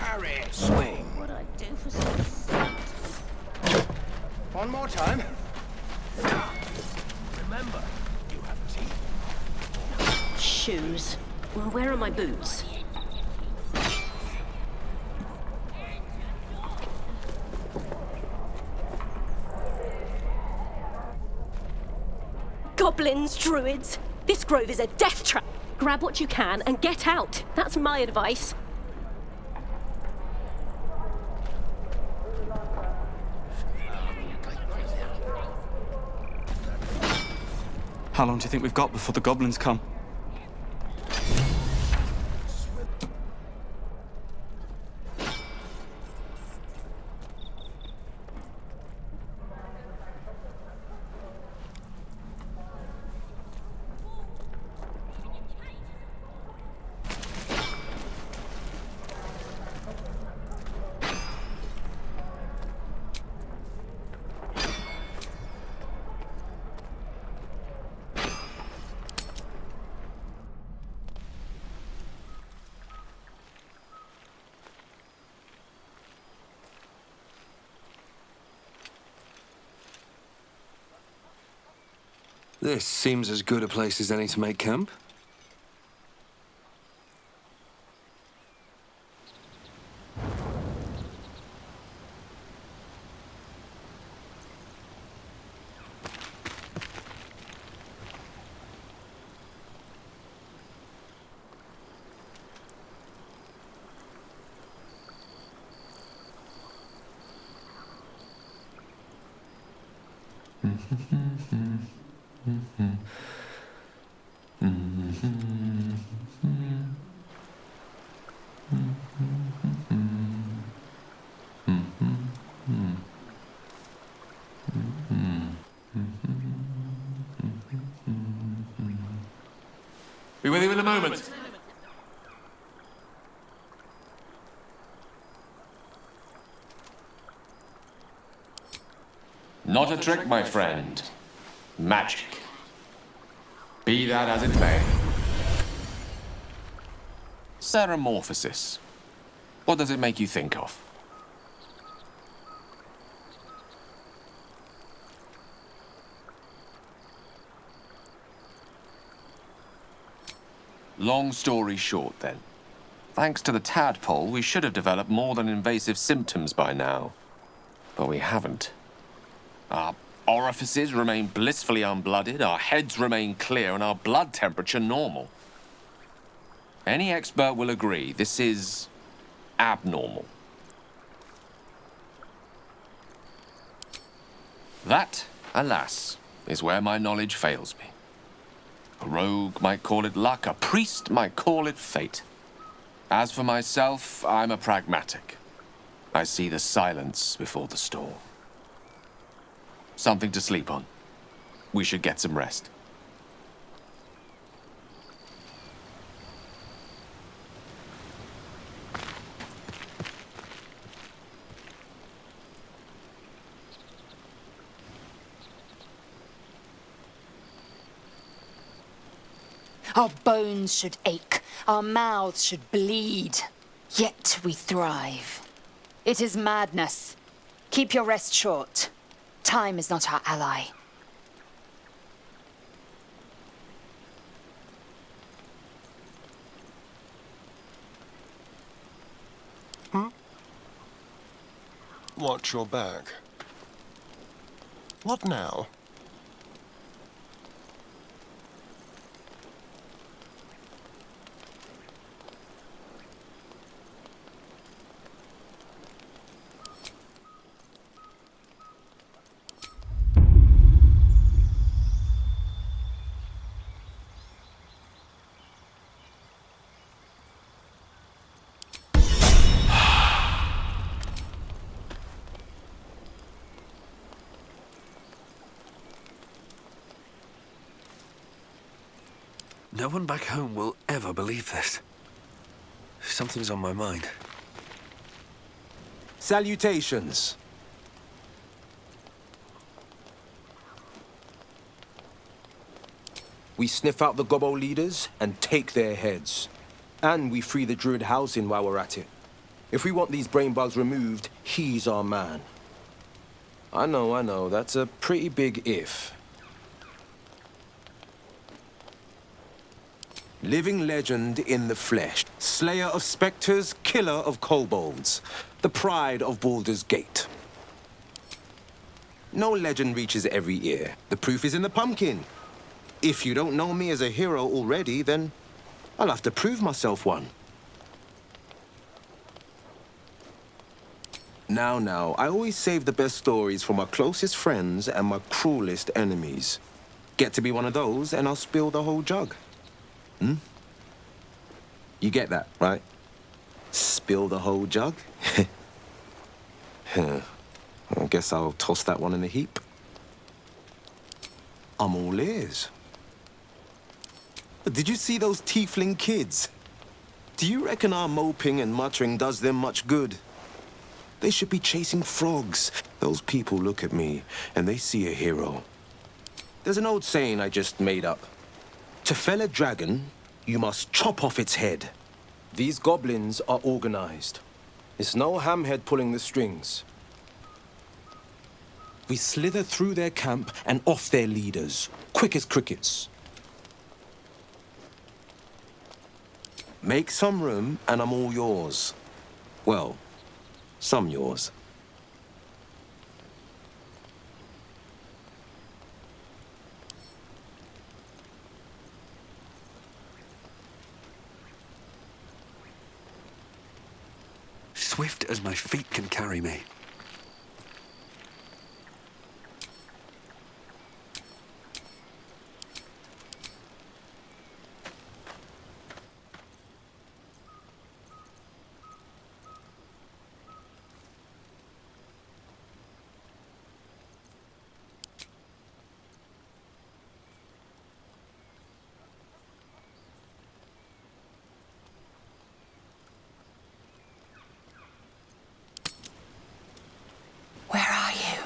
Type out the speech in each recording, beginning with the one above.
Parry, swing. What I do for some... One more time. Remember, you have teeth. Shoes. Well, where are my boots? Goblins, druids. This grove is a death trap. Grab what you can and get out. That's my advice. How long do you think we've got before the goblins come? This seems as good a place as any to make camp. Be with you in a moment. Not a trick, my friend. Magic. Be that as it may. Ceramorphosis. What does it make you think of? Long story short, then. Thanks to the tadpole, we should have developed more than invasive symptoms by now. But we haven't. Our orifices remain blissfully unblooded, our heads remain clear, and our blood temperature normal. Any expert will agree this is abnormal. That, alas, is where my knowledge fails me. A rogue might call it luck, a priest might call it fate. As for myself, I'm a pragmatic. I see the silence before the storm. Something to sleep on. We should get some rest. Our bones should ache, our mouths should bleed, yet we thrive. It is madness. Keep your rest short. Time is not our ally. Watch your back. What now? No one back home will ever believe this. Something's on my mind. Salutations. We sniff out the gobbo leaders and take their heads. And we free the druid housing while we're at it. If we want these brain bugs removed, he's our man. I know. That's a pretty big if. Living legend in the flesh. Slayer of spectres, killer of kobolds. The pride of Baldur's Gate. No legend reaches every ear. The proof is in the pumpkin. If you don't know me as a hero already, then I'll have to prove myself one. Now, I always save the best stories for my closest friends and my cruelest enemies. Get to be one of those, and I'll spill the whole jug. You get that, right? Spill the whole jug? I guess I'll toss that one in the heap. I'm all ears. Did you see those tiefling kids? Do you reckon our moping and muttering does them much good? They should be chasing frogs. Those people look at me, and they see a hero. There's an old saying I just made up. To fell a dragon, you must chop off its head. These goblins are organized. It's no hamhead pulling the strings. We slither through their camp and off their leaders, quick as crickets. Make some room, and I'm all yours. Well, some yours. Swift as my feet can carry me. Where are you?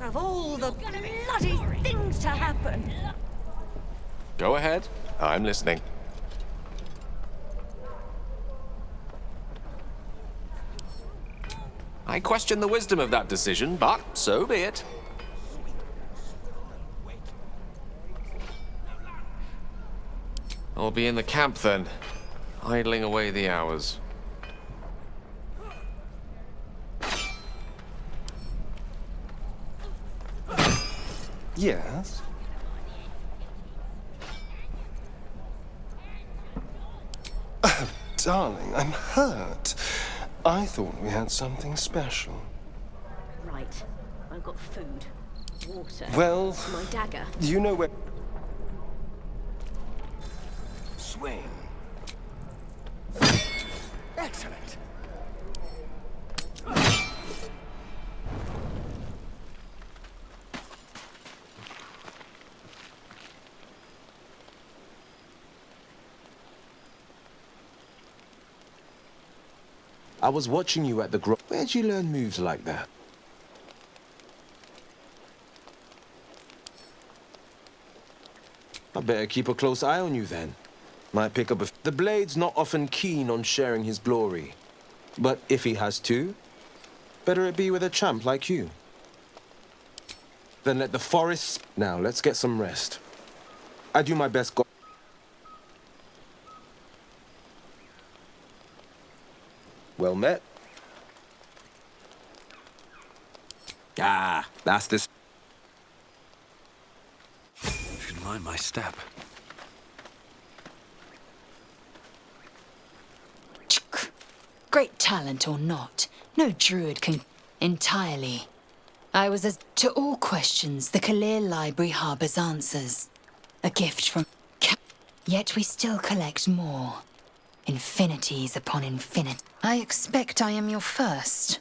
Of all the bloody things to happen. Go ahead. I'm listening. I question the wisdom of that decision, but so be it. I'll be in the camp then, idling away the hours. Yes? Oh, darling, I'm hurt. I thought we had something special. Right. I've got food, water, Well, my dagger. you know where... Swing. Excellent. I was watching you at the Where'd you learn moves like that? I better keep a close eye on you then. Might pick up a... The Blade's not often keen on sharing his glory. But if he has to, better it be with a champ like you. Then let the forests... Now, let's get some rest. I do my best... Well met. Ah, that's this. Should mind my step. Great talent or not, no druid can entirely. I was as to all questions, the Kalir Library harbors answers. A gift from yet we still collect more. Infinities upon infinite. I expect I am your first.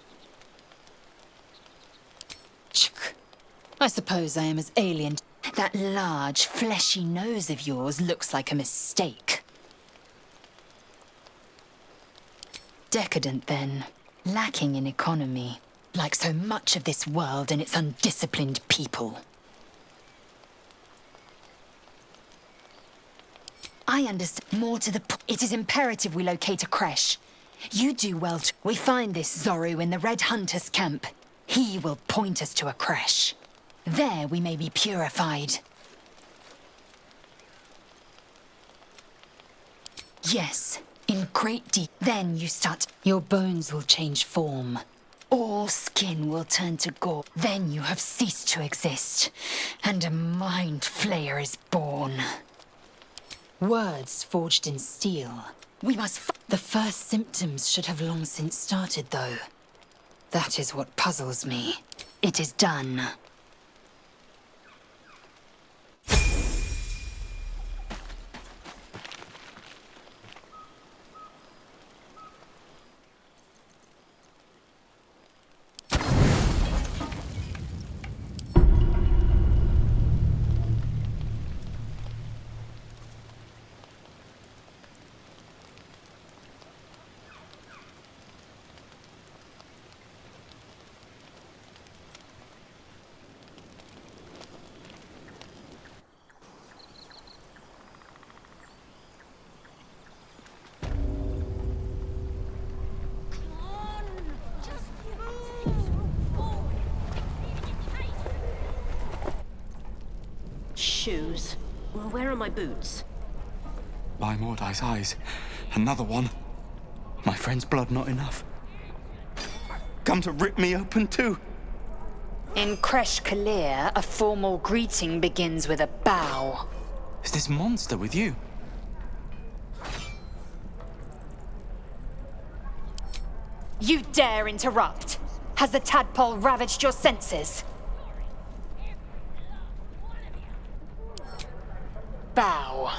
I suppose I am as alien. That large, fleshy nose of yours looks like a mistake. Decadent, then. Lacking in economy. Like so much of this world and its undisciplined people. I understand. More to the point. It is imperative we locate a creche. You do well to... We find this Zorru in the Red Hunter's camp. He will point us to a creche. There we may be purified. Yes, in great deep. Then you start. Your bones will change form. All skin will turn to gore. Then you have ceased to exist, and a mind flayer is born. Words forged in steel. We must. The first symptoms should have long since started, though. That is what puzzles me. It is done. Shoes. Where are my boots? By Mordai's eyes. Another one. My friend's blood not enough. Come to rip me open too. In Kresh Kalir, a formal greeting begins with a bow. Is this monster with you? You dare interrupt? Has the tadpole ravaged your senses? Bow.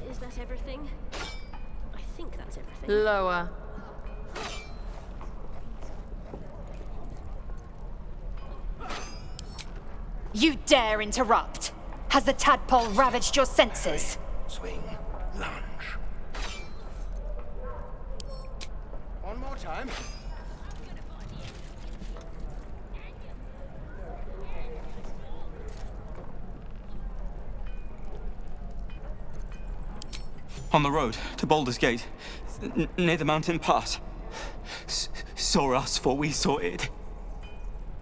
Is that everything? I think that's everything. Lower. You dare interrupt? Has the tadpole ravaged your senses? Swing. Lunge. One more time. On the road to Baldur's Gate, near the mountain pass. Saw us, for we saw it.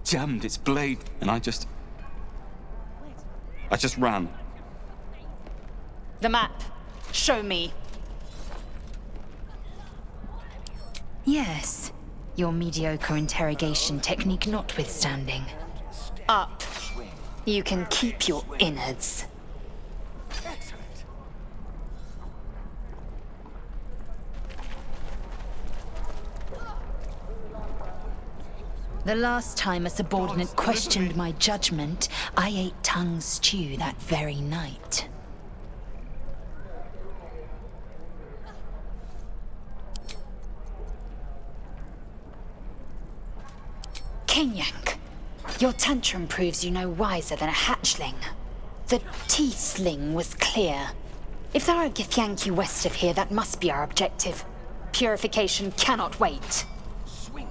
Jammed its blade, and I just ran. The map. Show me. Yes. Your mediocre interrogation technique notwithstanding. Up. You can keep your innards. Excellent. The last time a subordinate questioned my judgment, I ate tongue stew that very night. Kenyank, your tantrum proves you no wiser than a hatchling. The teethling was clear. If there are Githyanki west of here, that must be our objective. Purification cannot wait. Swing.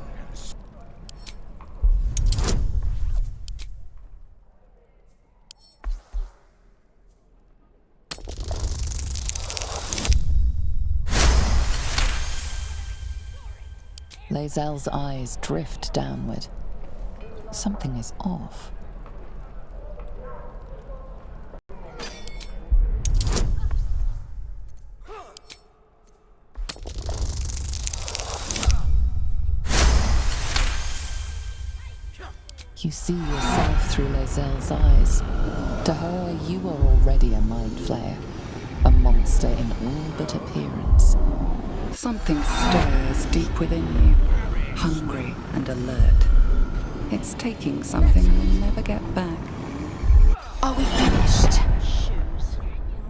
Lae'zel's eyes drift downward. Something is off. You see yourself through Lae'zel's eyes. To her, you are already a mind flayer, a monster in all but appearance. Something stirs deep within you, hungry and alert. It's taking something you'll never get back. Are we finished? Shoes.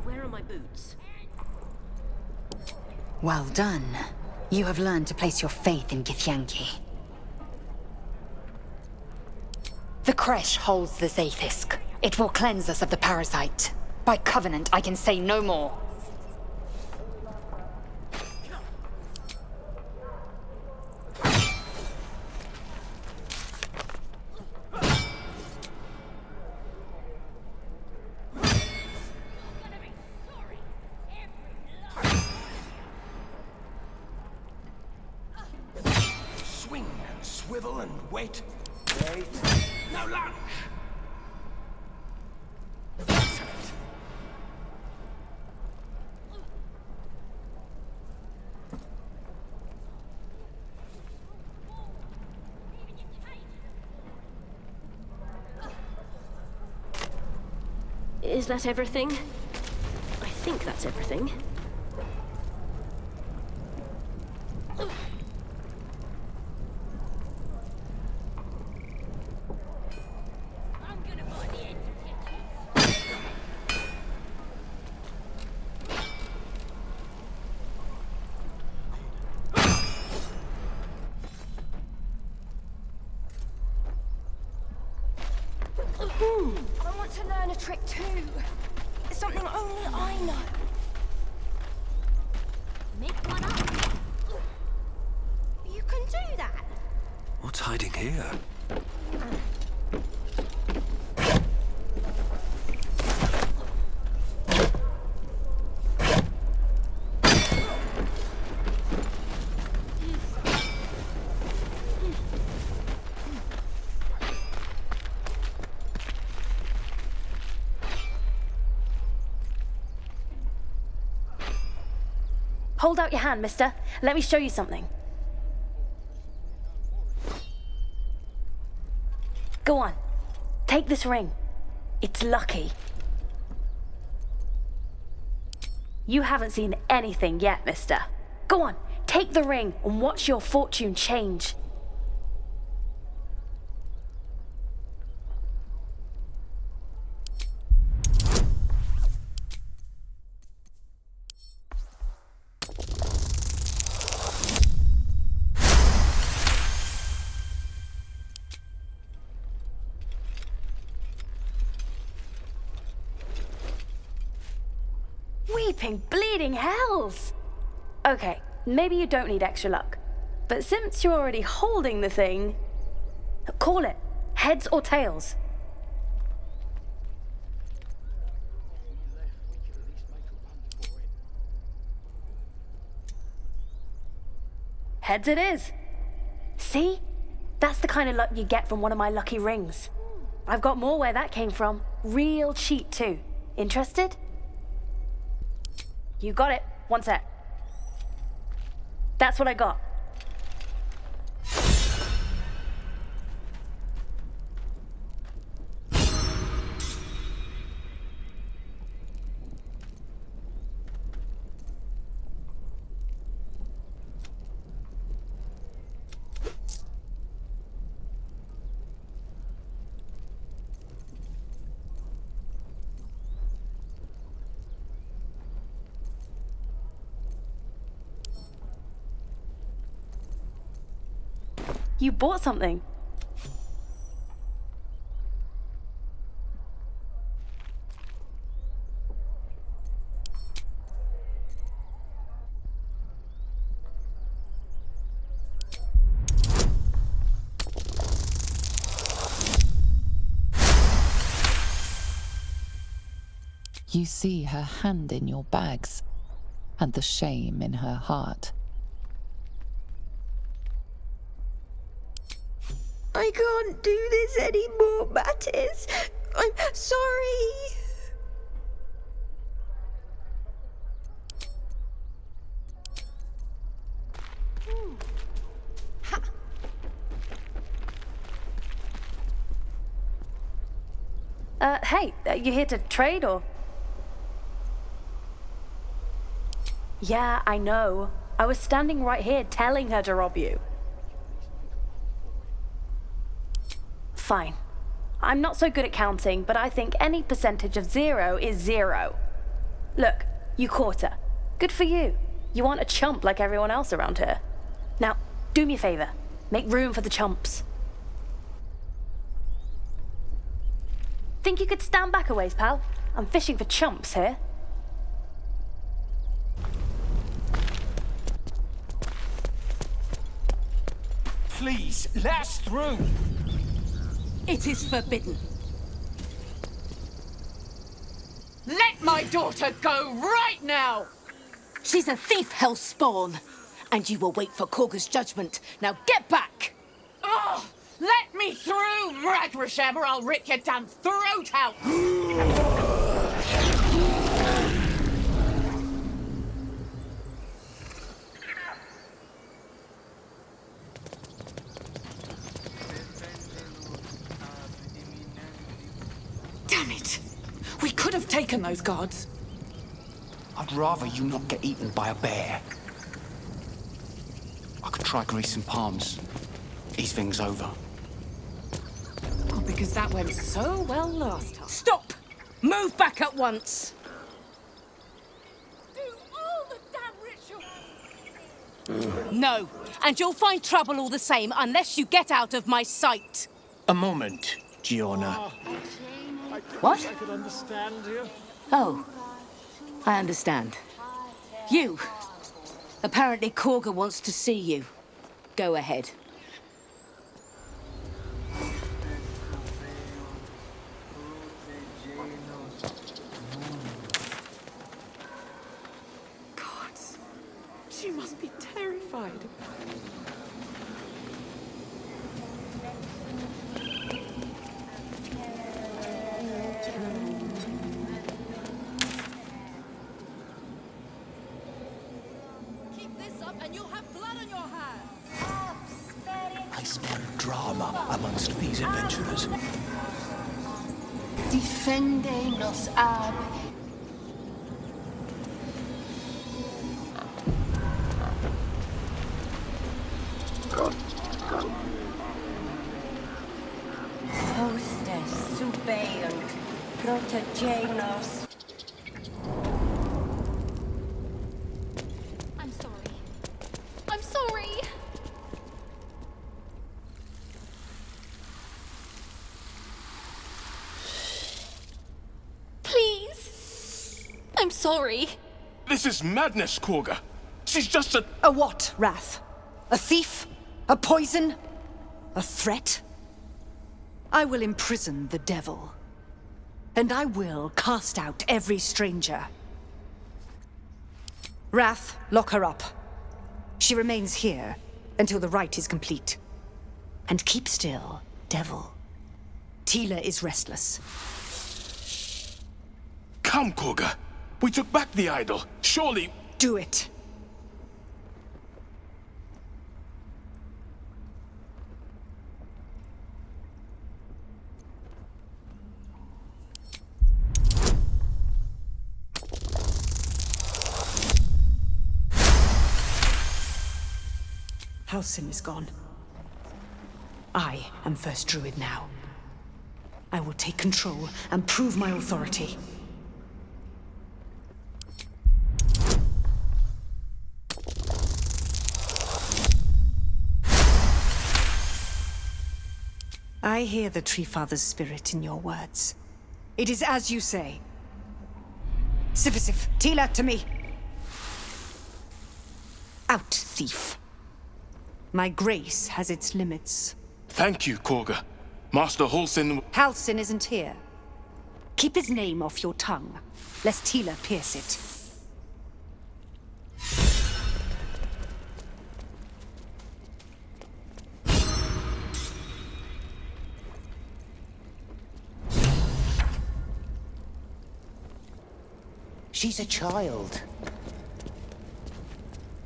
Where are my boots? Well done. You have learned to place your faith in Githyanki. The creche holds the Zaithisk. It will cleanse us of the parasite. By covenant, I can say no more. Swing and swivel and wait. Wait. Now lunge. Excellent. Is that everything? I think that's everything. I want to learn a trick too. It's something only I know. Make one up. You can do that. What's hiding here? Hold out your hand, mister. Let me show you something. Go on. Take this ring. It's lucky. You haven't seen anything yet, mister. Go on. Take the ring and watch your fortune change. Weeping, bleeding hells! Okay, maybe you don't need extra luck. But since you're already holding the thing, call it. Heads or tails. Heads it is. See? That's the kind of luck you get from one of my lucky rings. I've got more where that came from. Real cheat too. Interested? You got it. One sec. That's what I got. You bought something. You see her hand in your bags and the shame in her heart. I can't do this anymore, Mattis. I'm sorry. Hey, you here to trade or? Yeah, I know. I was standing right here telling her to rob you. Fine. I'm not so good at counting, but I think any percentage of 0 is 0. Look, you caught her. Good for you. You aren't a chump like everyone else around here. Now, do me a favor. Make room for the chumps. Think you could stand back a ways, pal? I'm fishing for chumps here. Please, let us through. It is forbidden. Let my daughter go right now! She's a thief, hellspawn. And you will wait for Korga's judgment. Now get back! Oh, let me through, Ragrasham, or I'll rip your damn throat out! Damn it! We could have taken those guards. I'd rather you not get eaten by a bear. I could try greasing palms. Ease things over. Oh, because that went so well last time. Stop! Move back at once! Do all the damn ritual! No, and you'll find trouble all the same unless you get out of my sight. A moment, Giorna. What? I could understand you. Oh, I understand. You. Apparently Korga wants to see you. Go ahead. God, she must be terrified. I smell drama amongst these adventurers. Defende nos ab. Hostes subeunt protegenos. I'm sorry. I'm sorry. Please. I'm sorry. This is madness, Korga. She's just a... A what, Wrath? A thief? A poison? A threat? I will imprison the devil. And I will cast out every stranger. Wrath, lock her up. She remains here until the rite is complete. And keep still, devil. Tila is restless. Come, Korga. We took back the idol. Surely... Do it. Halsin is gone. I am First Druid now. I will take control and prove my authority. I hear the Tree Father's spirit in your words. It is as you say. Sifisif, Tila to me. Out, thief. My grace has its limits. Thank you, Korga. Master Halsin... Halsin isn't here. Keep his name off your tongue, lest Tila pierce it. She's a child.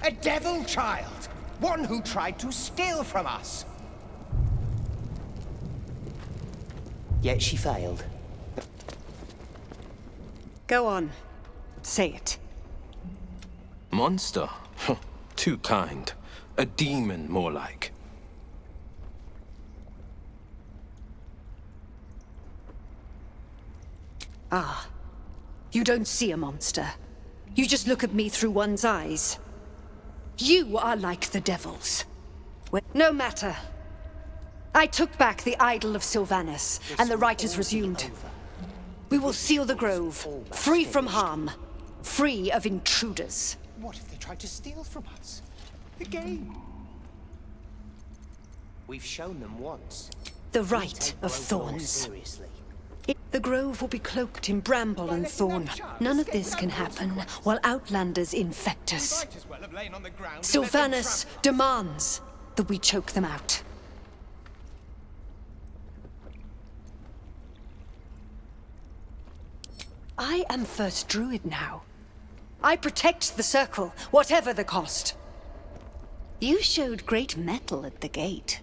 A devil child. One who tried to steal from us. Yet she failed. Go on. Say it. Monster? Too kind. A demon, more like. Ah. You don't see a monster. You just look at me through one's eyes. You are like the devils. No matter. I took back the idol of Sylvanus, and the rite is resumed. We will seal the grove, free from harm, free of intruders. What if they tried to steal from us? Again? We've shown them once. The right of thorns. Seriously. The grove will be cloaked in bramble and thorn. None of this can happen while outlanders infect us. Sylvanus demands that we choke them out. I am First Druid now. I protect the Circle, whatever the cost. You showed great mettle at the gate.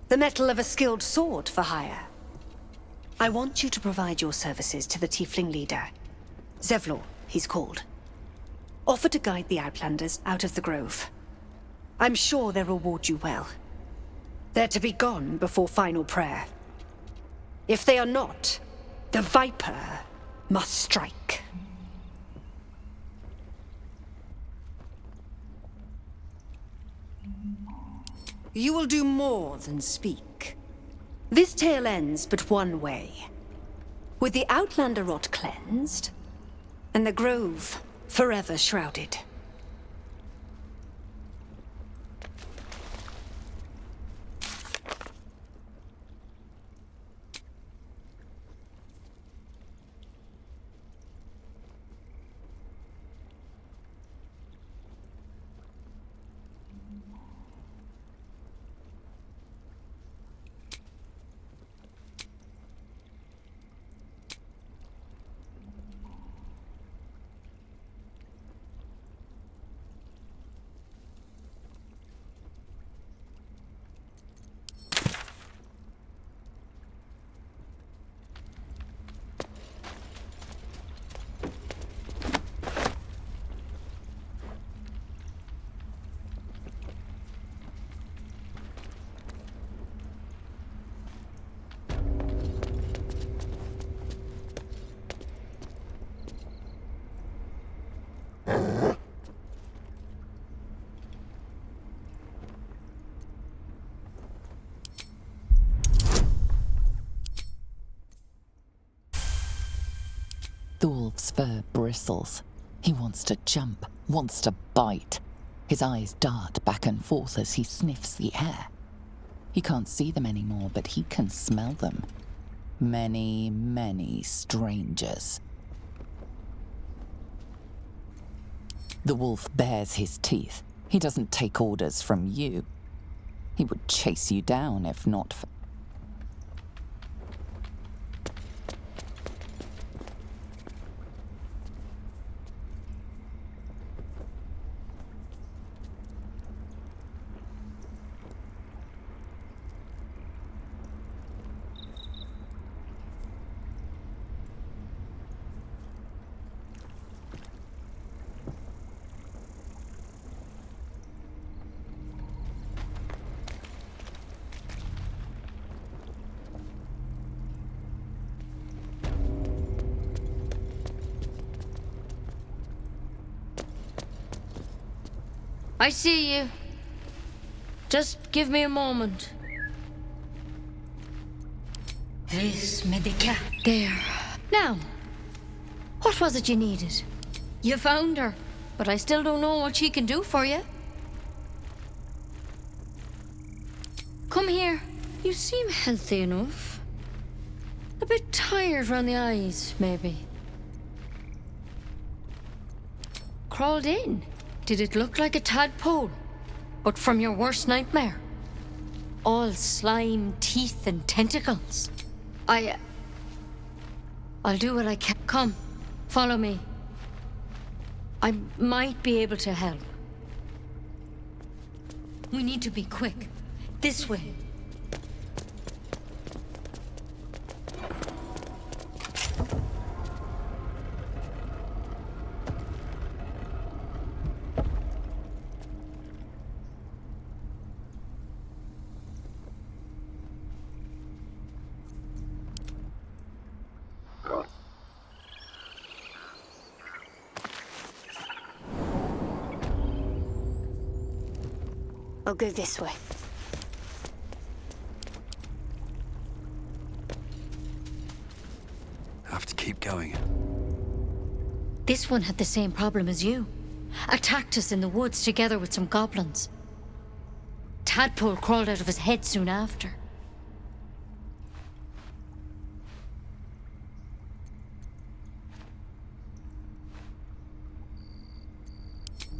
The mettle of a skilled sword for hire. I want you to provide your services to the Tiefling leader. Zevlor, he's called. Offer to guide the Outlanders out of the grove. I'm sure they'll reward you well. They're to be gone before final prayer. If they are not, the Viper must strike. You will do more than speak. This tale ends but one way. With the Outlander rot cleansed, and the grove forever shrouded. The wolf's fur bristles. He wants to jump, wants to bite. His eyes dart back and forth as he sniffs the air. He can't see them anymore, but he can smell them. Many, many strangers. The wolf bares his teeth. He doesn't take orders from you. He would chase you down if not for... I see you. Just give me a moment. Vis medica. There. Now, what was it you needed? You found her, but I still don't know what she can do for you. Come here. You seem healthy enough. A bit tired round the eyes, maybe. Crawled in. Did it look like a tadpole? But from your worst nightmare? All slime, teeth, and tentacles. I'll do what I can. Come, follow me. I might be able to help. We need to be quick. This way. I'll go this way. Have to keep keep going. This one had the same problem as you. Attacked us in the woods together with some goblins. Tadpole crawled out of his head soon after.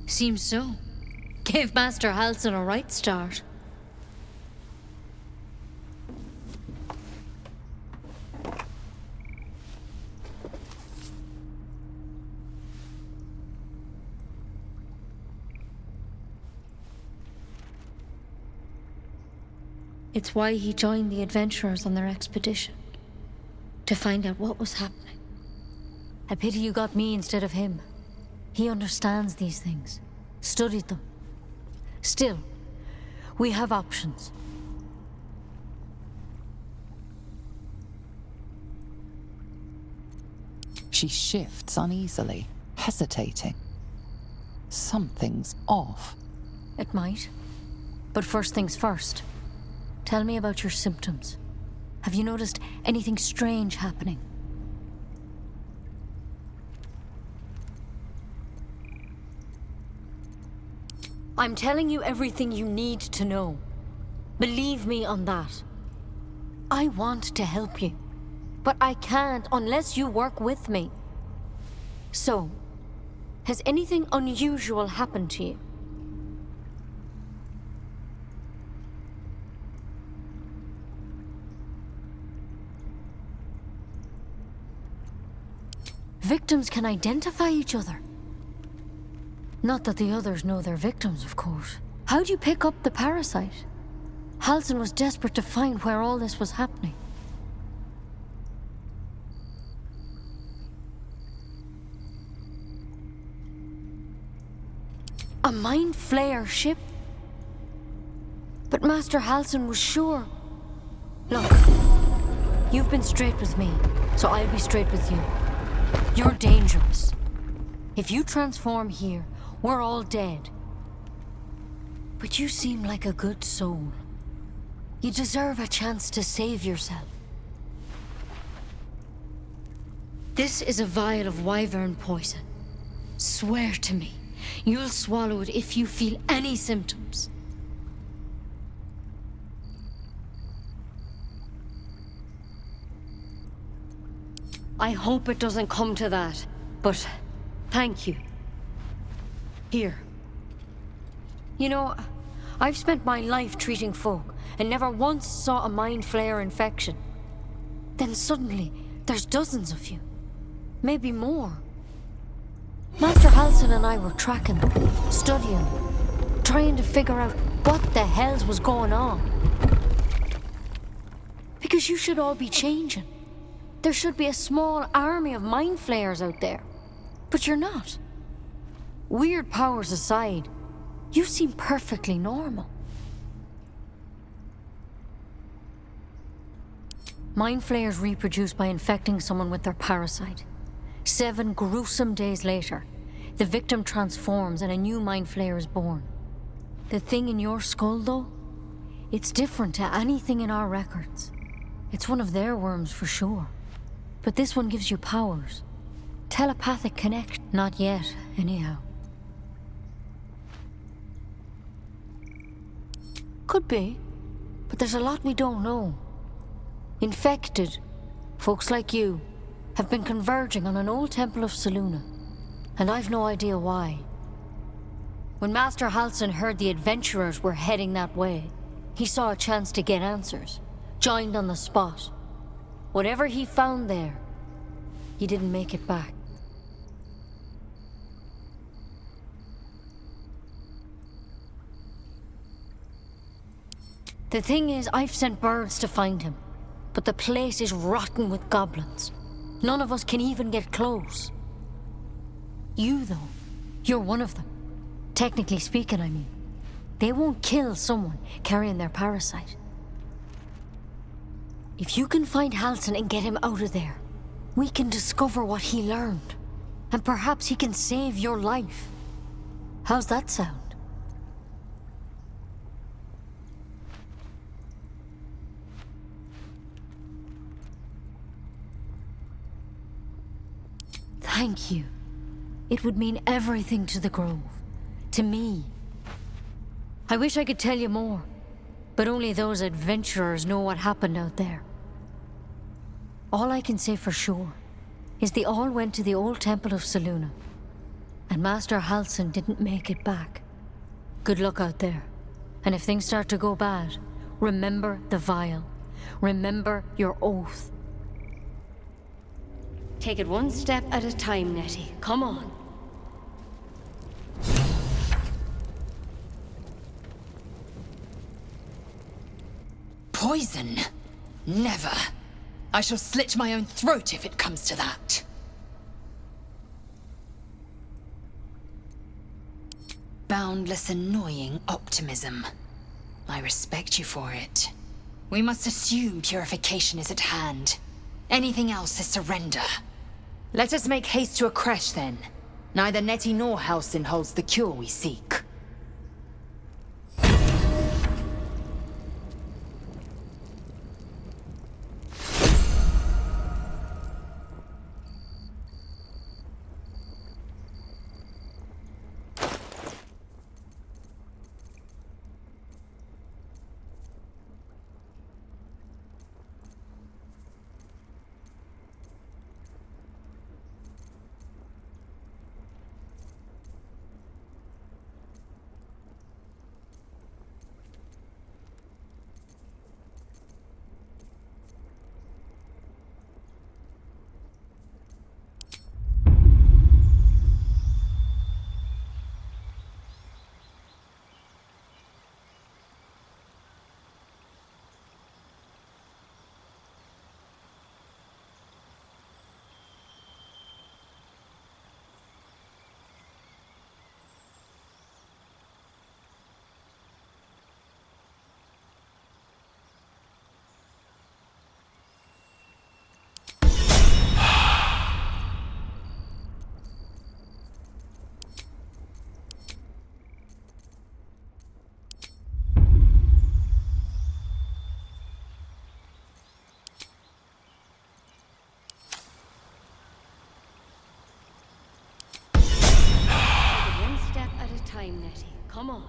Seems so. Gave Master Halsin a right start. It's why he joined the adventurers on their expedition. To find out what was happening. I pity you got me instead of him. He understands these things. Studied them. Still, we have options. She shifts uneasily, hesitating. Something's off. It might. But first things first. Tell me about your symptoms. Have you noticed anything strange happening? I'm telling you everything you need to know. Believe me on that. I want to help you, but I can't unless you work with me. So, has anything unusual happened to you? Victims can identify each other. Not that the others know they're victims, of course. How'd you pick up the parasite? Halsin was desperate to find where all this was happening. A mind flayer ship? But Master Halsin was sure. Look, you've been straight with me, so I'll be straight with you. You're dangerous. If you transform here, we're all dead. But you seem like a good soul. You deserve a chance to save yourself. This is a vial of wyvern poison. Swear to me, you'll swallow it if you feel any symptoms. I hope it doesn't come to that, but thank you. Here. You know, I've spent my life treating folk and never once saw a mind flayer infection. Then suddenly, there's dozens of you. Maybe more. Master Halsin and I were tracking them, studying them, trying to figure out what the hells was going on. Because you should all be changing. There should be a small army of mind flayers out there. But you're not. Weird powers aside, you seem perfectly normal. Mind flayers reproduce by infecting someone with their parasite. 7 gruesome days later, the victim transforms and a new mind flayer is born. The thing in your skull, though, it's different to anything in our records. It's one of their worms for sure. But this one gives you powers. Telepathic connect. Not yet, anyhow. Could be, but there's a lot we don't know. Infected, folks like you, have been converging on an old temple of Selûne, and I've no idea why. When Master Halsin heard the adventurers were heading that way, he saw a chance to get answers, joined on the spot. Whatever he found there, he didn't make it back. The thing is, I've sent birds to find him, but the place is rotten with goblins. None of us can even get close. You, though, you're one of them. Technically speaking, I mean. They won't kill someone carrying their parasite. If you can find Halsin and get him out of there, we can discover what he learned. And perhaps he can save your life. How's that sound? Thank you. It would mean everything to the Grove. To me. I wish I could tell you more, but only those adventurers know what happened out there. All I can say for sure is they all went to the old temple of Selûne, and Master Halsin didn't make it back. Good luck out there. And if things start to go bad, remember the vial. Remember your oath. Take it one step at a time, Nettie. Come on. Poison? Never. I shall slit my own throat if it comes to that. Boundless, annoying optimism. I respect you for it. We must assume purification is at hand. Anything else is surrender. Let us make haste to a crash, then. Neither Nettie nor Halsin holds the cure we seek. Time, Nettie. Come on.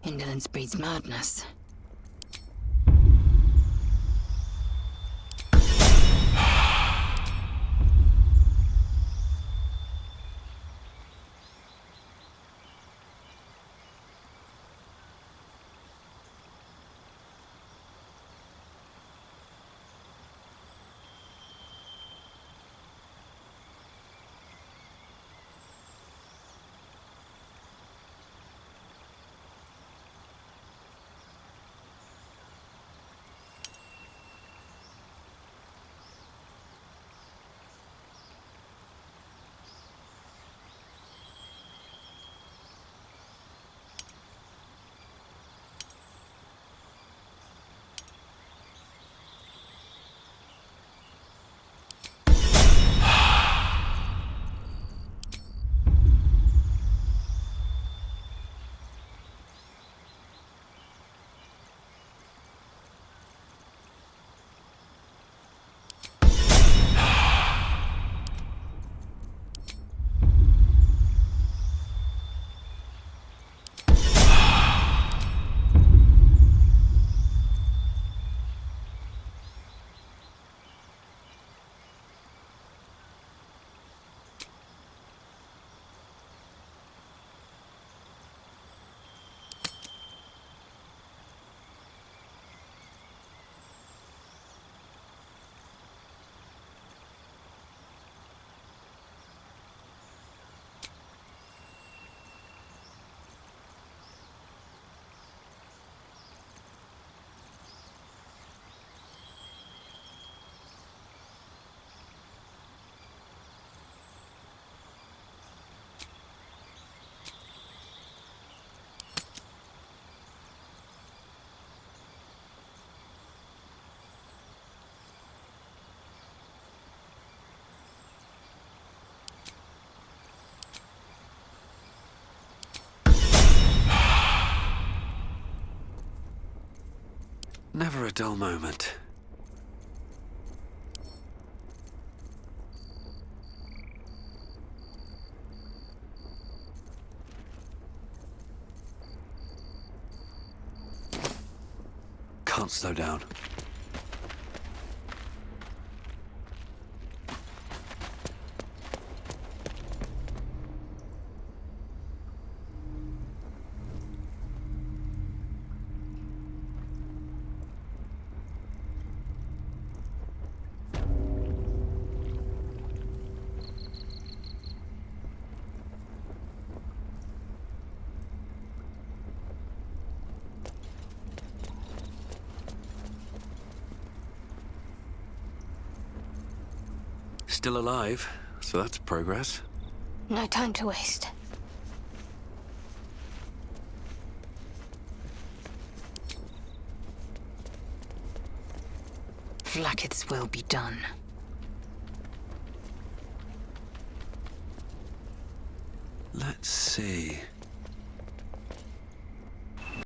Indolence breeds madness. Never a dull moment. Can't slow down. Still alive, so that's progress. No time to waste. Vlaakith's will be done. Let's see.